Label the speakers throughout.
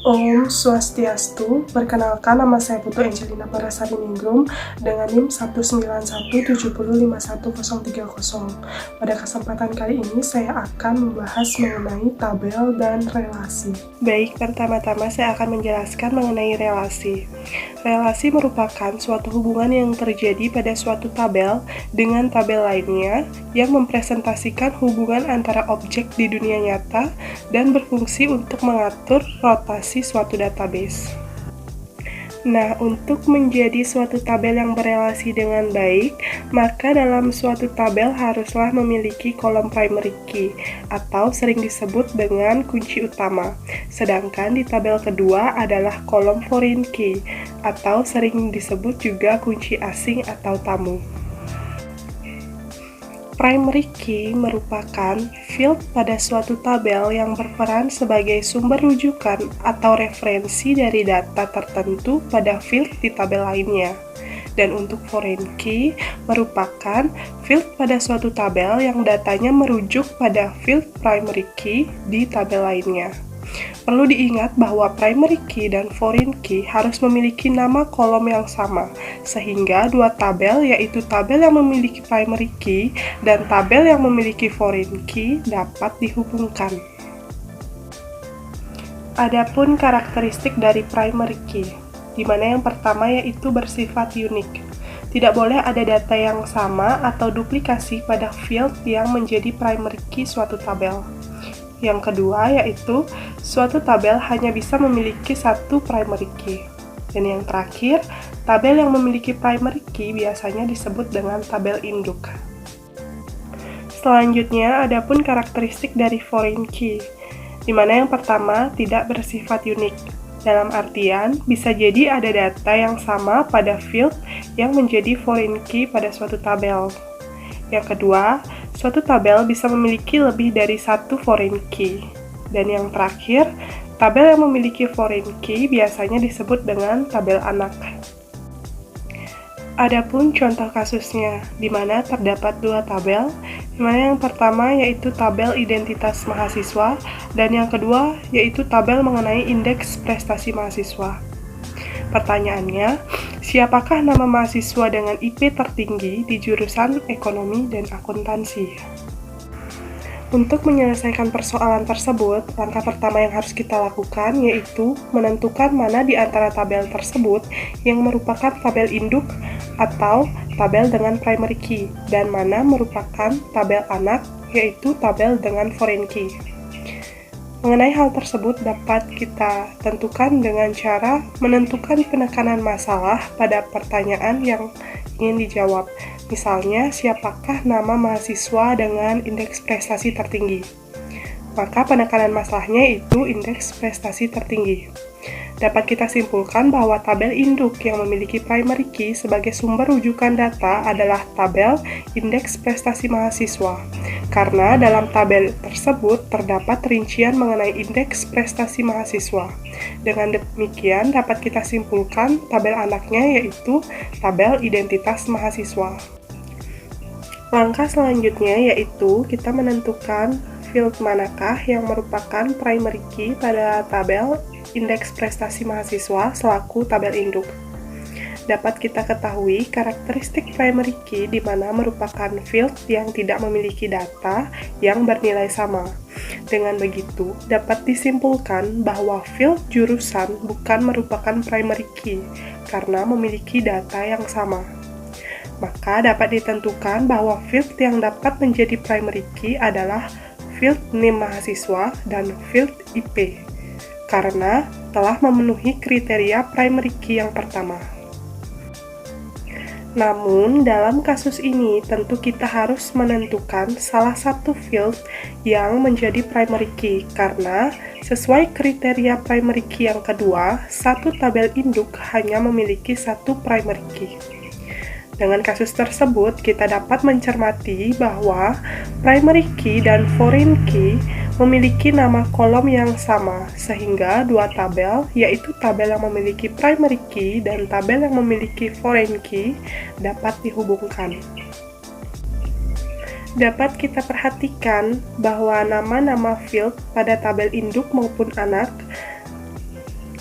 Speaker 1: Om Swastiastu, perkenalkan nama saya Putu Angelina Parasariningrum dengan NIM 191705130. Pada kesempatan kali ini saya akan membahas mengenai tabel dan relasi. Baik, pertama-tama saya akan menjelaskan mengenai relasi. Relasi merupakan suatu hubungan yang terjadi pada suatu tabel dengan tabel lainnya yang mempresentasikan hubungan antara objek di dunia nyata dan berfungsi untuk mengatur rotasi suatu database. Nah, untuk menjadi suatu tabel yang berelasi dengan baik, maka dalam suatu tabel haruslah memiliki kolom primary key, atau sering disebut dengan kunci utama. Sedangkan di tabel kedua adalah kolom foreign key, atau sering disebut juga kunci asing atau tamu. Primary key merupakan field pada suatu tabel yang berperan sebagai sumber rujukan atau referensi dari data tertentu pada field di tabel lainnya. Dan untuk foreign key merupakan field pada suatu tabel yang datanya merujuk pada field primary key di tabel lainnya. Perlu diingat bahwa primary key dan foreign key harus memiliki nama kolom yang sama, sehingga dua tabel, yaitu tabel yang memiliki primary key dan tabel yang memiliki foreign key, dapat dihubungkan. Adapun karakteristik dari primary key, di mana yang pertama yaitu bersifat unik. Tidak boleh ada data yang sama atau duplikasi pada field yang menjadi primary key suatu tabel. Yang kedua yaitu suatu tabel hanya bisa memiliki satu primary key. Dan yang terakhir, tabel yang memiliki primary key biasanya disebut dengan tabel induk. Selanjutnya, adapun karakteristik dari foreign key, di mana yang pertama tidak bersifat unik. Dalam artian, bisa jadi ada data yang sama pada field yang menjadi foreign key pada suatu tabel. Yang kedua, suatu tabel bisa memiliki lebih dari satu foreign key. Dan yang terakhir, tabel yang memiliki foreign key biasanya disebut dengan tabel anak. Adapun contoh kasusnya, di mana terdapat dua tabel, di mana yang pertama yaitu tabel identitas mahasiswa, dan yang kedua yaitu tabel mengenai indeks prestasi mahasiswa. Pertanyaannya, siapakah nama mahasiswa dengan IP tertinggi di jurusan Ekonomi dan Akuntansi? Untuk menyelesaikan persoalan tersebut, langkah pertama yang harus kita lakukan yaitu menentukan mana di antara tabel tersebut yang merupakan tabel induk atau tabel dengan primary key, dan mana merupakan tabel anak yaitu tabel dengan foreign key. Mengenai hal tersebut dapat kita tentukan dengan cara menentukan penekanan masalah pada pertanyaan yang ingin dijawab. Misalnya, siapakah nama mahasiswa dengan indeks prestasi tertinggi? Maka penekanan masalahnya itu indeks prestasi tertinggi. Dapat kita simpulkan bahwa tabel induk yang memiliki primary key sebagai sumber rujukan data adalah tabel indeks prestasi mahasiswa. Karena dalam tabel tersebut terdapat rincian mengenai indeks prestasi mahasiswa. Dengan demikian dapat kita simpulkan tabel anaknya yaitu tabel identitas mahasiswa. Langkah selanjutnya yaitu kita menentukan field manakah yang merupakan primary key pada tabel indeks prestasi mahasiswa selaku tabel induk. Dapat kita ketahui karakteristik primary key di mana merupakan field yang tidak memiliki data yang bernilai sama. Dengan begitu, dapat disimpulkan bahwa field jurusan bukan merupakan primary key karena memiliki data yang sama. Maka dapat ditentukan bahwa field yang dapat menjadi primary key adalah field NIM mahasiswa dan field IP, karena telah memenuhi kriteria primary key yang pertama. Namun, dalam kasus ini tentu kita harus menentukan salah satu field yang menjadi primary key, karena sesuai kriteria primary key yang kedua, satu tabel induk hanya memiliki satu primary key. Dengan kasus tersebut, kita dapat mencermati bahwa primary key dan foreign key memiliki nama kolom yang sama, sehingga dua tabel, yaitu tabel yang memiliki primary key dan tabel yang memiliki foreign key, dapat dihubungkan. Dapat kita perhatikan bahwa nama-nama field pada tabel induk maupun anak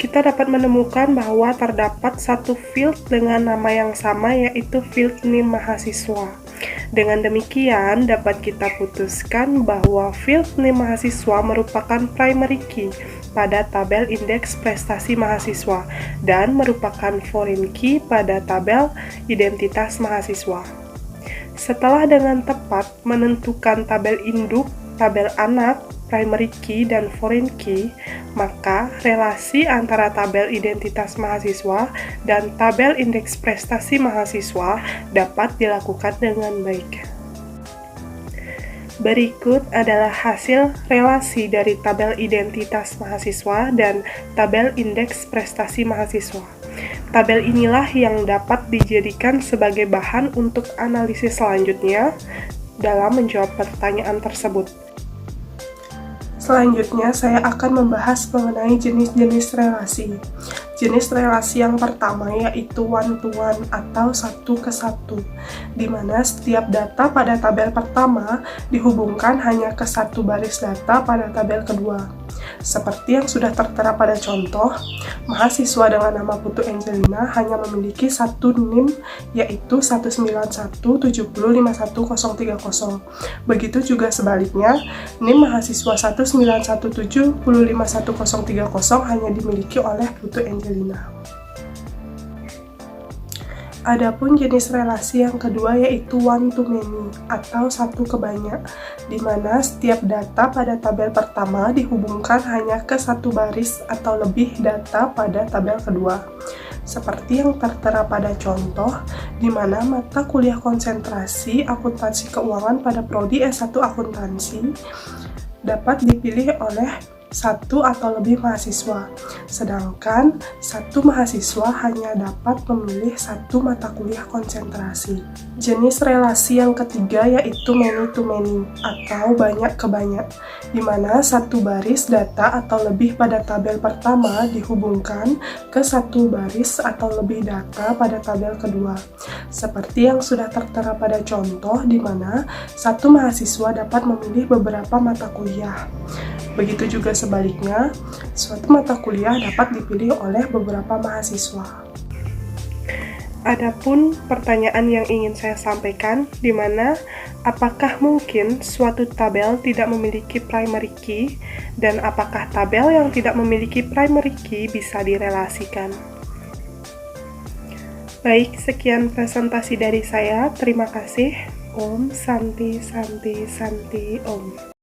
Speaker 1: kita dapat menemukan bahwa terdapat satu field dengan nama yang sama, yaitu field NIM mahasiswa. Dengan demikian, dapat kita putuskan bahwa field NIM mahasiswa merupakan primary key pada tabel indeks prestasi mahasiswa dan merupakan foreign key pada tabel identitas mahasiswa. Setelah dengan tepat menentukan tabel induk, tabel anak, primary key, dan foreign key, maka relasi antara tabel identitas mahasiswa dan tabel indeks prestasi mahasiswa dapat dilakukan dengan baik. Berikut adalah hasil relasi dari tabel identitas mahasiswa dan tabel indeks prestasi mahasiswa. Tabel inilah yang dapat dijadikan sebagai bahan untuk analisis selanjutnya dalam menjawab pertanyaan tersebut. Selanjutnya, saya akan membahas mengenai jenis-jenis relasi. Jenis relasi yang pertama yaitu one-to-one atau satu ke satu, di mana setiap data pada tabel pertama dihubungkan hanya ke satu baris data pada tabel kedua. Seperti yang sudah tertera pada contoh, mahasiswa dengan nama Putu Angelina hanya memiliki satu NIM, yaitu 191705130. Begitu juga sebaliknya, NIM mahasiswa 191705130 hanya dimiliki oleh Putu Angelina. Adapun jenis relasi yang kedua yaitu one to many atau satu ke banyak, di mana setiap data pada tabel pertama dihubungkan hanya ke satu baris atau lebih data pada tabel kedua. Seperti yang tertera pada contoh, di mana mata kuliah konsentrasi akuntansi keuangan pada prodi S1 akuntansi dapat dipilih oleh satu atau lebih mahasiswa, sedangkan satu mahasiswa hanya dapat memilih satu mata kuliah konsentrasi. Jenis relasi yang ketiga yaitu many to many atau banyak ke banyak, di mana satu baris data atau lebih pada tabel pertama dihubungkan ke satu baris atau lebih data pada tabel kedua. Seperti yang sudah tertera pada contoh, di mana satu mahasiswa dapat memilih beberapa mata kuliah. Begitu juga sebaliknya, suatu mata kuliah dapat dipilih oleh beberapa mahasiswa. Adapun pertanyaan yang ingin saya sampaikan, di mana apakah mungkin suatu tabel tidak memiliki primary key, dan apakah tabel yang tidak memiliki primary key bisa direlasikan? Baik, sekian presentasi dari saya. Terima kasih. Om Santi Santi Santi Om.